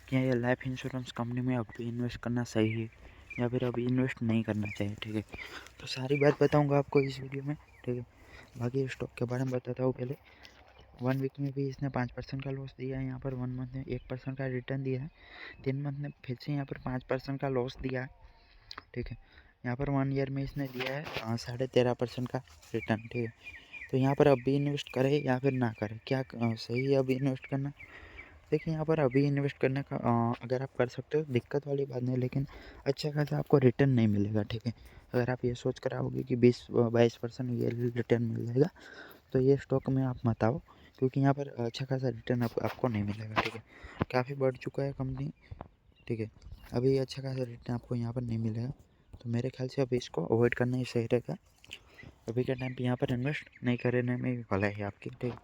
क्या ये life insurance company में अभी इन्वेस्ट करना सही है या फिर अभी इन्वेस्ट नहीं करना चाहिए। ठीक है, तो सारी बात बताऊंगा आपको इस वीडियो में। ठीक है, बाकी स्टॉक के बारे में बताता हूँ पहले। 1 वीक में भी इसने 5% का लॉस दिया है। यहाँ पर 1 मंथ में 1% का रिटर्न दिया है। 3 मंथ में फिर से यहाँ पर 5% का लॉस दिया है। ठीक है, यहाँ पर 1 ईयर में इसने दिया है 13.5% का रिटर्न। ठीक है, तो यहाँ पर अभी इन्वेस्ट करें या फिर ना करें, क्या सही है अभी इन्वेस्ट करना? देखिए, यहाँ पर अभी इन्वेस्ट करने का अगर आप कर सकते हो, दिक्कत वाली बात नहीं, लेकिन अच्छा खासा आपको रिटर्न नहीं मिलेगा। ठीक है, अगर आप ये सोच कर आओगे कि 20-22% ये रिटर्न मिल जाएगा, तो ये स्टॉक में आप मत आओ, क्योंकि यहाँ पर अच्छा खासा रिटर्न आपको नहीं मिलेगा। ठीक है, काफ़ी बढ़ चुका है कंपनी। ठीक है, अभी अच्छा खासा रिटर्न आपको यहाँ पर नहीं मिलेगा, तो मेरे ख्याल से अभी इसको अवॉइड करना ही सही रहेगा। अभी के टाइम पे यहाँ पर इन्वेस्ट नहीं करने में भी भलाई है आपकी। ठीक है,